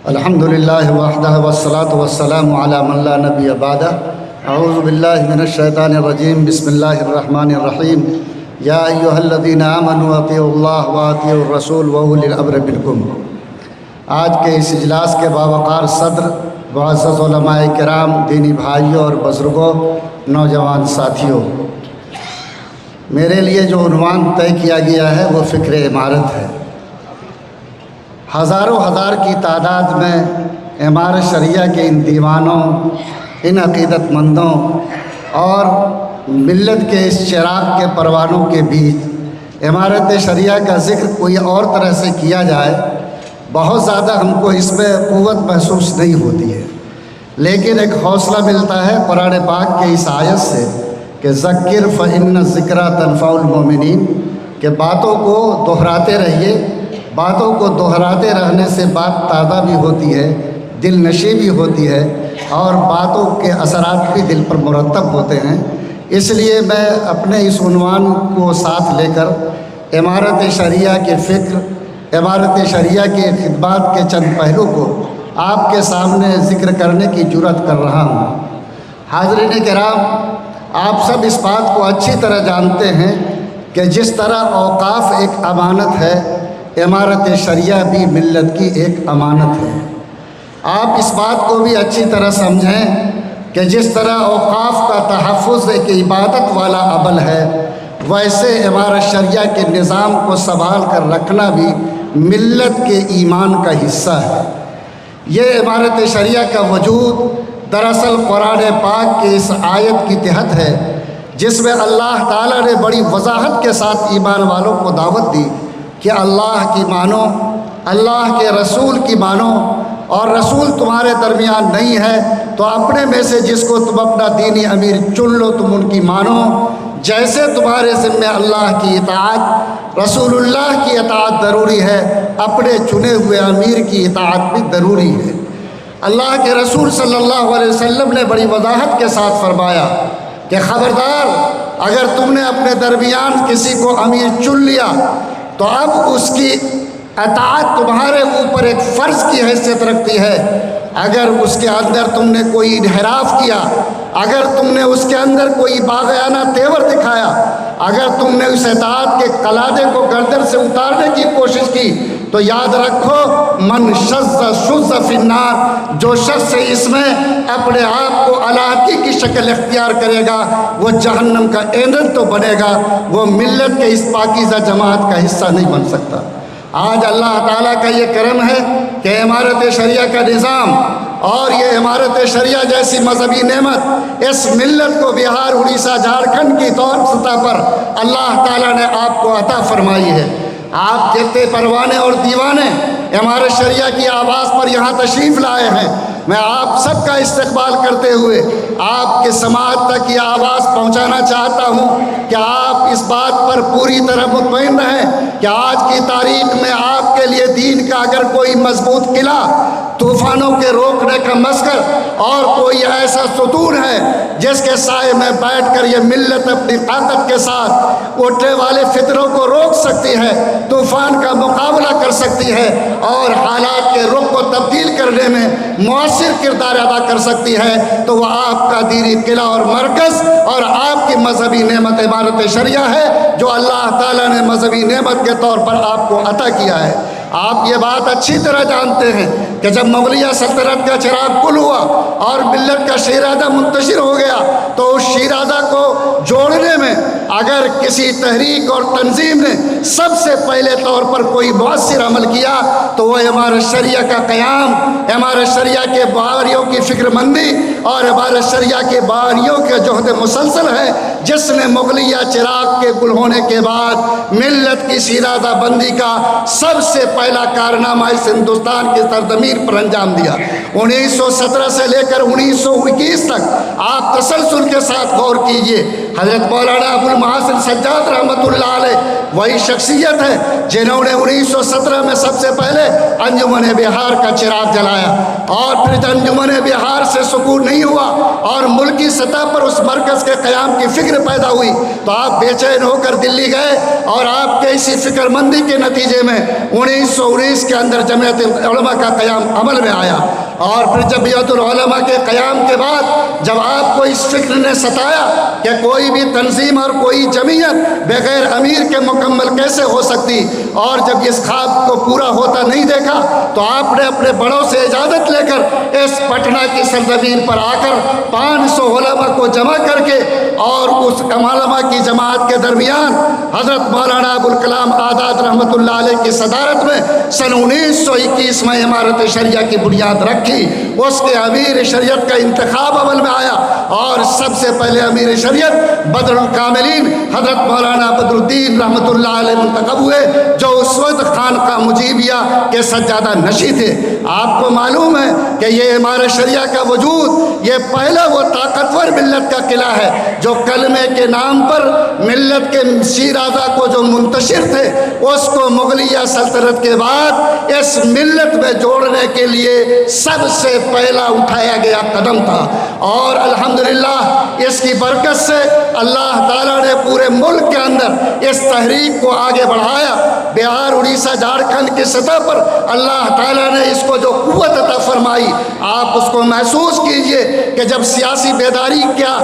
الحمد للہ وحدہ والصلاة والسلام علی من لا نبی بعدہ اعوذ باللہ من الشیطان الرجیم بسم اللہ الرحمن الرحیم یا ایہا الذین آمنوا اطیعوا اللہ واطیعوا الرسول واولی الامر منکم۔ آج کے اس اجلاس کے باوقار صدر، معزز علماء کرام، دینی بھائیوں اور بزرگوں، نوجوان ساتھیوں، میرے لیے جو عنوان طے کیا گیا ہے وہ فکر عمارت ہے۔ ہزاروں ہزار کی تعداد میں عمارت شریعہ کے ان دیوانوں، ان عقیدت مندوں اور ملت کے اس چراغ کے پروانوں کے بیچ عمارت شریعہ کا ذکر کوئی اور طرح سے کیا جائے، بہت زیادہ ہم کو اس میں قوت محسوس نہیں ہوتی ہے، لیکن ایک حوصلہ ملتا ہے قرآن پاک کے اس آیت سے کہ ذکر فإن الذکریٰ تنفع المؤمنین، کہ باتوں کو دہراتے رہیے۔ باتوں کو دہراتے رہنے سے بات تازہ بھی ہوتی ہے، دل نشیں بھی ہوتی ہے، اور باتوں کے اثرات بھی دل پر مرتب ہوتے ہیں۔ اس لیے میں اپنے اس عنوان کو ساتھ لے کر عمارت شریعہ کے فکر، عمارت شریعہ کے خدمات کے چند پہلو کو آپ کے سامنے ذکر کرنے کی جرات کر رہا ہوں۔ حاضرین کرام، آپ سب اس بات کو اچھی طرح جانتے ہیں کہ جس طرح اوقاف ایک امانت ہے، عمارت شریعہ بھی ملت کی ایک امانت ہے۔ آپ اس بات کو بھی اچھی طرح سمجھیں کہ جس طرح اوقاف کا تحفظ ایک عبادت والا عمل ہے، ویسے عمارت شریعہ کے نظام کو سنبھال کر رکھنا بھی ملت کے ایمان کا حصہ ہے۔ یہ عمارت شریعہ کا وجود دراصل قرآن پاک کے اس آیت کی تحت ہے، جس میں اللہ تعالیٰ نے بڑی وضاحت کے ساتھ ایمان والوں کو دعوت دی کہ اللہ کی مانو، اللہ کے رسول کی مانو، اور رسول تمہارے درمیان نہیں ہے تو اپنے میں سے جس کو تم اپنا دینی امیر چن لو، تم ان کی مانو۔ جیسے تمہارے ذمہ اللہ کی اطاعت، رسول اللہ کی اطاعت ضروری ہے، اپنے چنے ہوئے امیر کی اطاعت بھی ضروری ہے۔ اللہ کے رسول صلی اللہ علیہ وسلم نے بڑی وضاحت کے ساتھ فرمایا کہ خبردار، اگر تم نے اپنے درمیان کسی کو امیر چن لیا تو اب اس کی اطاعت تمہارے اوپر ایک فرض کی حیثیت رکھتی ہے۔ اگر اس کے اندر تم نے کوئی انحراف کیا، اگر تم نے اس کے اندر کوئی باغیانہ تیور دکھایا، اگر تم نے اس اطاعت کے قلادے کو گردن سے اتارنے کی کوشش کی، تو یاد رکھو من شذ فی النار، جو شخص اس میں اپنے آپ کو علاقی کی شکل اختیار کرے گا وہ جہنم کا ایندھن تو بنے گا، وہ ملت کے اس پاکیزہ جماعت کا حصہ نہیں بن سکتا۔ آج اللہ تعالیٰ کا یہ کرم ہے کہ عمارت شریعہ کا نظام اور یہ عمارت شریعہ جیسی مذہبی نعمت اس ملت کو بہار، اڑیسہ، جھارکھنڈ کی طور سطح پر اللہ تعالیٰ نے آپ کو عطا فرمائی ہے۔ آپ جتنے پروانے اور دیوانے عمارت شریعہ کی آواز پر یہاں تشریف لائے ہیں، میں آپ سب کا استقبال کرتے ہوئے آپ کے سماعت تک یہ آواز پہنچانا چاہتا ہوں کہ آپ اس بات پر پوری طرح مطمئن رہیں کہ آج کی تاریخ میں آپ کے لیے دین کا اگر کوئی مضبوط قلعہ، طوفانوں کے روکنے کا مسکر اور کوئی ایسا ستون ہے جس کے سائے میں بیٹھ کر یہ ملت اپنی طاقت کے ساتھ اٹھنے والے فتنوں کو روک سکتی ہے، طوفان کا مقابلہ کر سکتی ہے اور حالات کے رخ کو تبدیل کرنے میں مؤثر کردار ادا کر سکتی ہے، تو وہ آپ کا دینی قلعہ اور مرکز اور آپ کی مذہبی نعمت عمارت شریعہ ہے، جو اللہ تعالیٰ نے مذہبی نعمت کے طور پر آپ کو عطا کیا ہے۔ آپ یہ بات اچھی طرح جانتے ہیں کہ جب مغلیہ سلطنت کا چراغ گل ہوا اور ملت کا شیرازہ منتشر ہو گیا تو اس شیرازہ کو جوڑنے میں اگر کسی تحریک اور تنظیم نے سب سے پہلے طور پر کوئی مؤثر عمل کیا تو وہ عمارت شریعہ کا قیام، عمارت شریعہ کے باریوں کی فکر مندی اور عمارت شریعہ کے باریوں کے جہد مسلسل ہے، جس نے مغلیہ چراغ کے گل ہونے کے بعد ملت کی شیرازہ بندی کا سب سے پہلا کارنامہ اس ہندوستان کی سرزمین پر انجام دیا۔ 1917 سے لے کر 1921 تک آپ تسلسل کے ساتھ غور کیجئے، حضرت مولانا ابوالمحاسن سجاد رحمتہ علیہ وہی شخصیت ہے جنہوں نے 1917 میں سب سے پہلے انجمن بہار کا چراغ جلایا، اور پھر انجمن بہار سے سکون نہیں ہوا اور ملکی سطح پر اس مرکز کے قیام کی فکر پیدا ہوئی تو آپ بے چین ہو کر دلی گئے، اور آپ کے اسی فکر مندی کے نتیجے میں 1919 کے اندر جمعیت علماء کا قیام عمل میں آیا، اور پھر جمعیت العلماء کے قیام کے بعد جب آپ کو اس فکر نے ستایا کہ کوئی بھی تنظیم اور کوئی جمعیت بغیر امیر کے مکمل کیسے ہو سکتی، اور جب اس خواب کو پورا ہوتا نہیں دیکھا تو آپ نے اپنے بڑوں سے اجازت لے کر اس پٹنہ کی سرزمین پر آ کر 500 علماء کو جمع کر کے اور اس علماء کی جماعت کے درمیان حضرت مولانا ابوالکلام آزاد رحمۃ اللہ علیہ کی صدارت میں سن 1921 میں امارت شریعہ کی بنیاد رکھی۔ اس کے امیر شریعت کا انتخاب عمل میں آیا، اور سب سے پہلے امیر شریعت بدر الکاملین حضرت مولانا بدر الدین رحمۃ اللہ علیہ منتخب ہوئے، جو اس وقت خانقاہ مجیبیہ کے سجادہ نشی تھے۔ آپ کو معلوم ہے کہ یہ امارت شریعہ کا وجود یہ پہلا وہ طاقتور ملت کا قلعہ ہے جو کلمے کے نام پر ملت کے شیرازہ کو جو منتشر تھے اس کو مغلیہ سلطنت کے بعد اس ملت میں جوڑنے کے لیے سب سے پہلا اٹھایا گیا قدم تھا، اور الحمدللہ اس کی برکت سے اللہ تعالیٰ نے پورے ملک کے اندر اس تحریک کو آگے بڑھایا۔ بہار، اڑیسہ، جھارکھنڈ کی سطح پر اللہ تعالیٰ نے اس کو جو قوت عطا فرمائی، آپ اس کو محسوس کیجئے کہ جب سیاسی بیداری کیا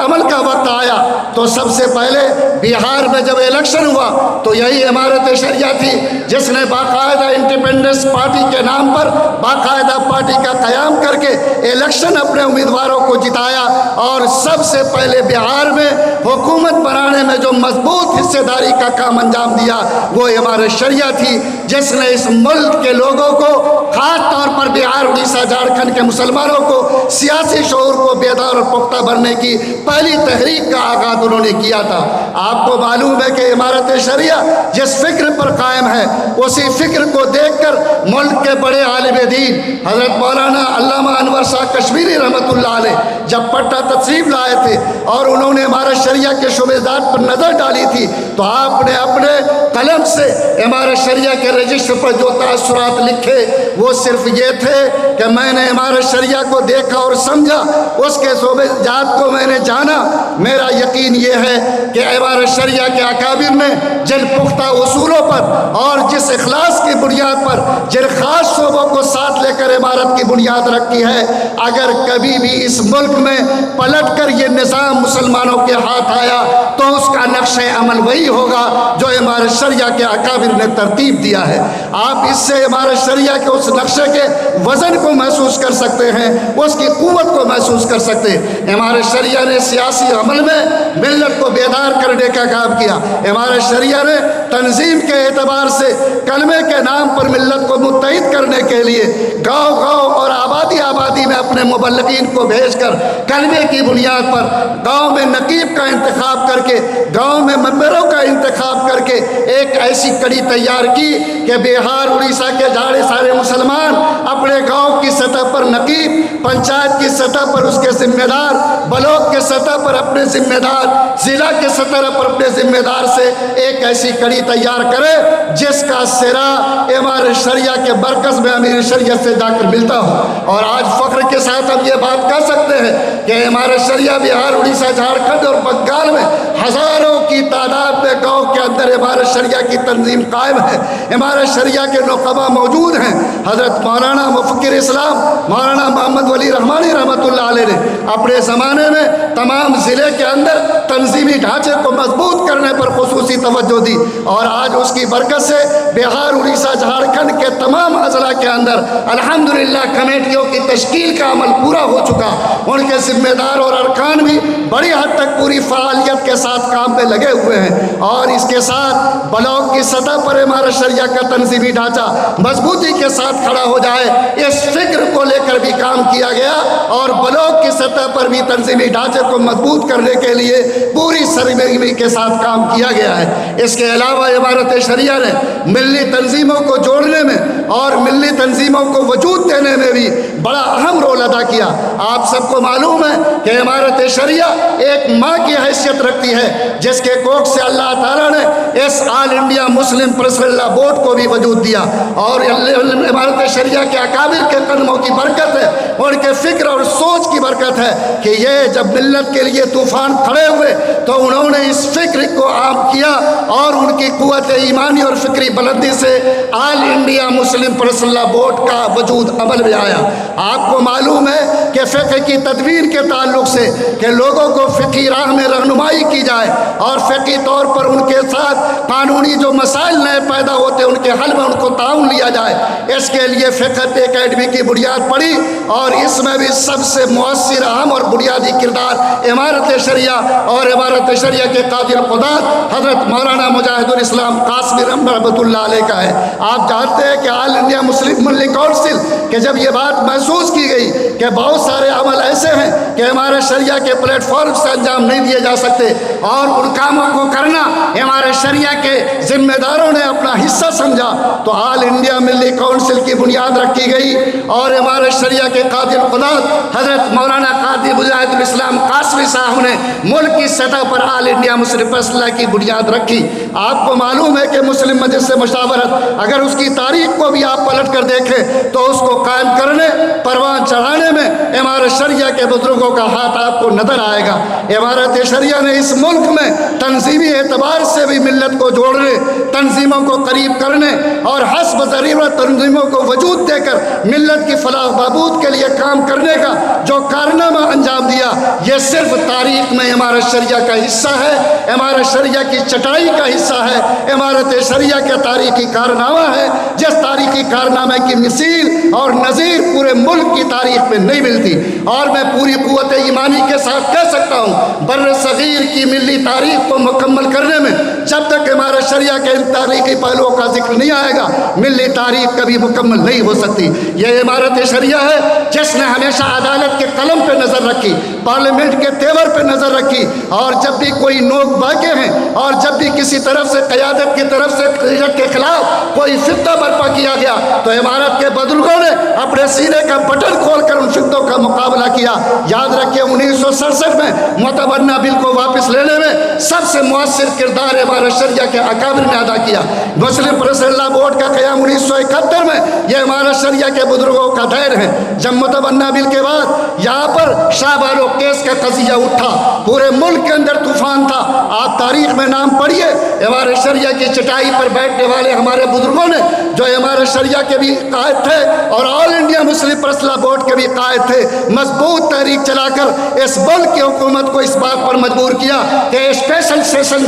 عمل کا وقت آیا تو سب سے پہلے بہار میں جب الیکشن ہوا تو یہی امارت شریعہ تھی جس نے باقاعدہ انڈیپینڈنس پارٹی کے نام پر باقاعدہ پارٹی کا قیام کر کے الیکشن اپنے امیدواروں کو جتایا، اور سب سے پہلے بہار میں حکومت بنانے میں جو مضبوط حصے داری کا کام انجام دیا وہ امارت شریعہ تھی، جس نے اس ملک کے لوگوں کو خاص طور پر بہار، اڑیسہ، جھارکھنڈ کے مسلمانوں کو سیاسی شعور کو بیدار اور پختہ بننے کی پہلی تحریک کا آغاز انہوں نے کیا تھا۔ آپ کو معلوم ہے کہ امارت شریعہ جس فکر پر قائم ہے اسی فکر کو دیکھ کر ملک کے بڑے عالم دین حضرت مولانا علامہ انور شاہ کشمیری رحمۃ اللہ علیہ جب پٹنہ تشریف لائے تھے اور انہوں نے امارت شریعہ کے شعبہ جات پر نظر ڈالی تھی تو آپ نے اپنے قلم سے امارت شریعہ کے رجسٹر پر جو تاثرات لکھے وہ صرف یہ تھے کہ میں نے امارت شریعہ کو دیکھا اور سمجھا، اس کے شعبہ جات کو میں نے جانا۔ میرا یقین یہ ہے کہ امارت شریعہ کے اکابر نے جن پختہ اصولوں پر اور جس اخلاص کی بنیاد پر جن خاص شعبوں کو ساتھ لے کر عمارت کی بنیاد رکھی ہے، اگر کبھی بھی اس ملک میں پلٹ کر یہ نظام مسلمانوں کے ہاتھ آیا تو اس کا نقش عمل وہی ہوگا جو امارت شریعہ کے اکابر نے ترتیب دیا ہے۔ آپ اس سے امارت شریعہ کے اس نقشے کے وزن کو محسوس کر سکتے ہیں، اس کی قوت کو محسوس کر سکتے ہیں۔ امارت شریعہ نے سیاسی عمل میں ملت کو بیدار کرنے کا کام کیا۔ امارت شریعہ نے تنظیم کے اعتبار سے کلمے کے نام پر ملت کو متحد کرنے کے لیے گاؤں گاؤں اور آبادی آبادی میں اپنے مبلغین کو بھیج کر کلمے کی بنیاد پر گاؤں میں نقیب کا انتخاب کر کے، گاؤں میں ممبروں کا انتخاب کر کے ایک ایسی کڑی تیار کی کہ بہار، اڑیسہ کے سارے مسلمان اپنے گاؤں کی سطح پر نقیب، پنچایت کی سطح پر اس کے ذمہ دار، بلاک کے سطح پر اپنے ذمہ دار، ضلع کے سطح پر اپنے ذمہ دار سے ایک ایسی کڑی تیار کرے جس کا سرا امارت شریعہ کے مرکز میں امیر شریعت سے جا کر ملتا ہو۔ اور آج فخر کے ساتھ ہم یہ بات کہہ سکتے ہیں کہ امارت شریعہ بہار، اڑیسہ، جھارکھنڈ اور بنگال میں ہزاروں کی تعداد میں گاؤں کے اندر امارت شریعہ کی تنظیم قائم ہے، امارت شریعہ کے نقبہ موجود ہیں۔ حضرت مولانا مفکر اسلام مولانا محمد ولی رحمانی رحمۃ اللہ علیہ نے اپنے زمانے میں تمام ضلع کے اندر تنظیمی ڈھانچے کو مضبوط کرنے پر خصوصی توجہ دی، اور آج اس کی برکت سے بہار، اڑیسہ، جھارکھنڈ کے تمام اضلاع کے اندر الحمدللہ کمیٹیوں کی تشکیل کا عمل پورا ہو چکا۔ ان کے ذمہ دار اور ارکان بھی بڑی حد تک پوری فعالیت کے ساتھ کام میں لگے ہوئے ہیں، اور اس کے ساتھ بلاک کی سطح پر امارت شریعہ کا تنظیمی ڈھانچہ مضبوطی کے ساتھ کھڑا ہو جائے، اس فکر کو لے کر بھی کام کیا گیا، اور بلاک کی سطح پر بھی تنظیمی ڈھانچے کو مضبوط کرنے کے لیے پوری سرگرمی کے ساتھ کام کیا گیا ہے۔ اس کے علاوہ امارت شریعہ نے ملی تنظیموں کو جوڑنے میں اور ملی تنظیموں کو وجود دینے میں بھی بڑا اہم رول رول ادا کیا۔ آپ سب کو معلوم ہے کہ امارت شریعہ ایک ماں کی حیثیت رکھتی ہے، جس کے کوکھ سے اللہ تعالیٰ نے اس آل انڈیا مسلم پرسنل لا بورڈ کو بھی وجود دیا، اور امارت شریعہ کے اکابر کے قدموں کی برکت ہے، ان کے فکر اور سوچ کی برکت ہے کہ یہ جب ملت کے لیے طوفان کھڑے ہوئے تو انہوں نے اس فکر کو عام کیا، اور ان کی قوت ایمانی اور فکری بلندی سے آل انڈیا مسلم پرسنل لا بورڈ کا وجود عمل میں آیا۔ آپ کو معلوم ہے کہ فقہ کی تدوین کے تعلق سے کہ لوگوں کو فقہی راہ میں رہنمائی کی جائے اور فقہی طور پر ان کے ساتھ قانونی جو مسائل نئے پیدا ہوتے ان کے حل میں ان کو تعاون لیا جائے، اس کے لیے فقہ اکیڈمی کی بنیاد پڑی، اور اس میں بھی سب سے مؤثر اہم اور بنیادی کردار امارت شریعہ اور امارت شریعہ کے قاضی القضات حضرت مولانا مجاہد الاسلام قاسمی رحمۃ اللہ علیہ کا ہے۔ آپ جانتے ہیں کہ آل انڈیا مسلم منلی کونسل کہ جب یہ بات محسوس کی گئی کہ بہت سارے عمل ایسے ہیں کہ ہمارے شریعہ کے پلیٹ فارم سے انجام نہیں دیے جا سکتے، اور ان کاموں کو کرنا ہمارے شریعہ کے ذمہ داروں نے اپنا حصہ سمجھا، تو آل انڈیا ملی کونسل کی بنیاد رکھی گئی، اور ہمارے شریعہ کے قاضی القضات حضرت مولانا قاضی مجاہد الاسلام قاسمی صاحب نے ملک کی سطح پر آل انڈیا مسلم پرسنل لا کی بنیاد رکھی۔ آپ کو معلوم ہے کہ مسلم مجلس سے مشاورت اگر اس کی تاریخ کو بھی آپ پلٹ کر دیکھیں تو اس کو قائم کرنے پروان چڑھانے میں امارت شریعہ کے بزرگوں کا ہاتھ آپ کو نظر آئے گا۔ امارت شریعہ نے اس ملک میں تنظیمی اعتبار سے بھی ملت کو جوڑنے، تنظیموں کو قریب کرنے اور حسب ضرورت تنظیموں کو وجود دے کر ملت کی فلاح و بہبود کے لیے کام کرنے کا جو کارنامہ انجام دیا، یہ صرف تاریخ میں امارت شریعہ کا حصہ ہے، امارت شریعہ کی چٹائی کا حصہ ہے، امارت شریعہ کا تاریخی کارنامہ ہے، جس تاریخی کارنامے کی مثیل اور نظیر پورے ملک کی تاریخ میں نہیں ملتی۔ اور میں پوری قوت ایمانی کے ساتھ کہہ سکتا ہوں بر صغیر کی ملی تاریخ کو مکمل کرنے میں جب تک امارت شریعہ کے ان تاریخی پہلوؤں کا ذکر نہیں آئے گا، ملی تاریخ کبھی مکمل نہیں ہو سکتی۔ یہ امارت شریعہ ہے جس نے ہمیشہ عدالت کے قلم پہ نظر رکھی، پارلیمنٹ کے تیور پہ نظر رکھی، اور جب بھی کوئی نوک باقی ہیں اور جب بھی کسی طرف سے قیادت کی طرف سے قیادت کے خلاف کوئی فتنہ برپا کیا گیا تو امارت کے بزرگوں نے اپنے سینے کا بٹن کھول کر ان فتنوں کا مقابلہ کیا۔ یاد رکھیں 1967 میں متبنہ بل کو واپس لینے میں سب سے مؤثر کردار امارت شریعہ کے اکابر نے ادا کیا۔ مسلم پرسنل لا بورڈ کا قیام 1971 میں یہ امارت شریعہ کے بزرگوں کا دیر ہے۔ جب متبنہ بل کے بعد یہاں پر شاہ بانو کیس کا قضیہ اٹھا، پورے ملک کے اندر طوفان تھا۔ آپ تاریخ میں نام پڑھیے، امارت شریعہ کی چٹائی پر بیٹھنے والے ہمارے بزرگوں نے جو امارت شریعہ کے بھی قائد تھے اور آل انڈیا مسلم پرسنل لا بورڈ کے بھی قائد تھے، مضبوط تحریک چلا کر اس ملک کی حکومت کو اس بات پر مجبور کیا کہ اسپیشل سیشن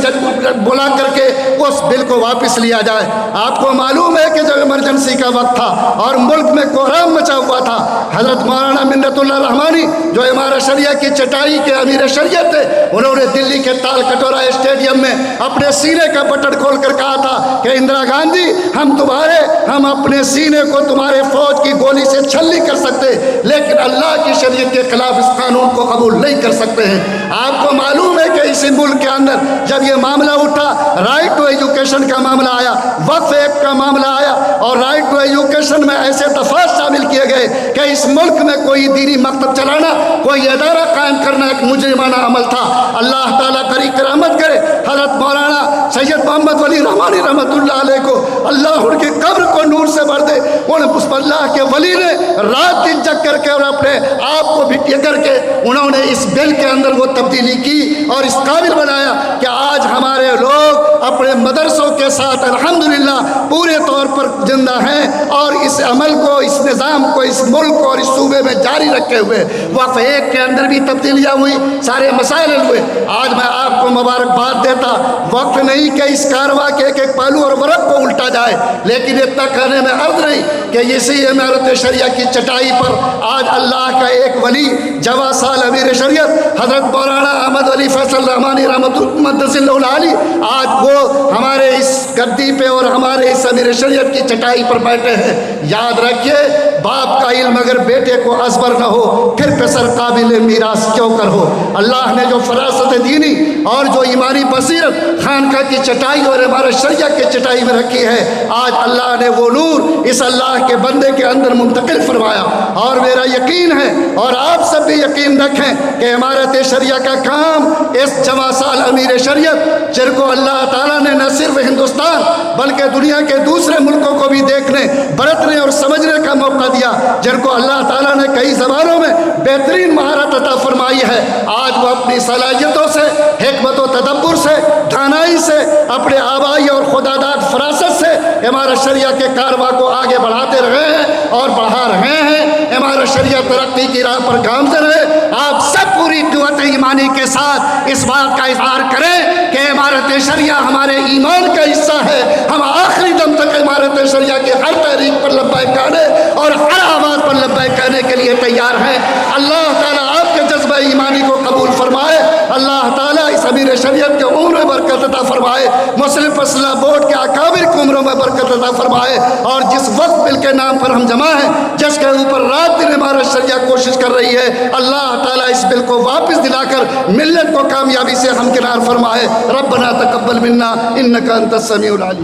بلا کر کے اس بل کو واپس لیا جائے۔ آپ کو معلوم ہے کہ جب ایمرجنسی کا وقت تھا اور ملک میں کوہرام مچا ہوا تھا، حضرت مولانا منت اللہ رحمانی جو امارت شریعہ کی چٹائی کے امیر شریعت تھے، انہوں نے دلی کے تال کٹورا اسٹیڈیم میں اپنے سینے کا بٹن کھول کر کہا تھا کہ اندرا گاندھی ہم اپنے سینے کو تمہارے فوج کی گولی سے چھلنی کر سکتے، لیکن اللہ کی شریعت کے خلاف اس قانون کو قبول نہیں کر سکتے ہیں۔ آپ کو معلوم ہے کہ اسی ملک کے اندر جب یہ معاملہ اٹھا، رائٹ ٹو ایجوکیشن کا معاملہ آیا، وقف ایکٹ کا معاملہ آیا، اور رائٹ ٹو ایجوکیشن میں ایسے دفعات شامل کیے گئے کہ اس ملک میں کوئی دینی مکتب چلانا، کوئی ادارہ قائم کرنا ایک مجرمانہ عمل تھا۔ اللہ تعالیٰ قریب رحمت کرے حضرت مولانا سید محمد ولی رحمانی رحمۃ اللہ علیہ کو، اللہ ان کی قبر کو نور سے بھر دے۔ اللہ کے ولی نے رات دن جگ کر کے اور اپنے آپ کو بھی کر کے انہوں نے اس بل کے اندر وہ تبدیلی کی اور اس قابل بنایا کہ آج ہمارے لوگ اپنے مدرسوں کے ساتھ الحمدللہ پورے طور پر زندہ ہیں، اور اس عمل کو، اس نظام کو اس ملک کو اور اس صوبے میں جاری رکھے ہوئے وقف ایک کے اندر بھی تبدیلیاں ہوئی، سارے مسائل ہوئے۔ آج میں آپ کو مبارکباد دیتا، وقت نہیں کہ اس کارروائی کے ایک ایک پہلو اور ورق کو الٹا جائے، لیکن اتنا کہنے میں عرض نہیں کہ اسی امارت شریعہ کی چٹائی پر آج اللہ کا ایک ولی جوا سال امیر شریعت حضرت مولانا احمد علی فیصل رحمانی رحمۃ اللہ علیہ آج وہ ہمارے اس گدی پہ اور ہمارے اس امیر شریعت کی چٹائی پر بیٹھے ہیں۔ یاد رکھیے باپ کا علم اگر بیٹے کو ازبر نہ ہو پھر پسر قابل میراث کیوں کر ہو۔ اللہ نے جو فراست دینی اور جو ایمانی بصیرت خانقاہ کی چٹائی اور ہمارے شریعہ کی چٹائی میں رکھی ہے، آج اللہ نے وہ نور اس اللہ کے بندے کے اندر منتقل فرمایا۔ اور میرا یقین ہے اور آپ سب بھی یقین رکھیں کہ امارت شریعہ کا کام اس جواں سال امیر شریعت جن کو اللہ تعالیٰ نے نہ صرف ہندوستان بلکہ دنیا کے دوسرے ملکوں کو بھی دیکھنے برتنے اور سمجھنے کا موقع دیا، جن کو اللہ تعالیٰ نے کئی زبانوں میں بہترین مہارت عطا فرمائی ہے، آج وہ اپنی صلاحیتوں سے، حکمت و تدبر سے، دانائی سے، اپنے آبائی اور خداداد فراست سے ہمارا شریعہ کے کارواں کو آگے بڑھاتے رہے ہیں اور بڑھا رہے ہیں۔ ہمارا شریعہ ترقی کی راہ پر گامزن ہے۔ آپ سب پوری قوت ایمانی کے ساتھ اس بات کا اظہار کریں کہ امارت شریعہ ہمارے ایمان کا حصہ ہے۔ ہم آخری دم تک امارت شریعہ کی ہر تحریک پر لبیک کہنے اور ہر آواز پر لبیک کہنے کے لیے تیار ہیں۔ اللہ تعالیٰ آپ کے جذبہ ایمانی کو قبول فرمائے۔ اللہ تعالیٰ اس امیر شریعت کے عمر میں برکت عطا فرمائے۔ مسلم فیصلہ بورڈ کے اکابر کی عمروں میں برکت عطا فرمائے۔ اور جس وقت بل کے نام پر ہم جمع ہیں، جس کے اوپر رات دن امارت شریعہ کوشش کر رہی ہے، اللہ تعالیٰ اس بل کو واپس دلا کر ملت کو کامیابی سے ہمکنار فرمائے۔ ربنا تقبل منا انک انت السمیع العلیم۔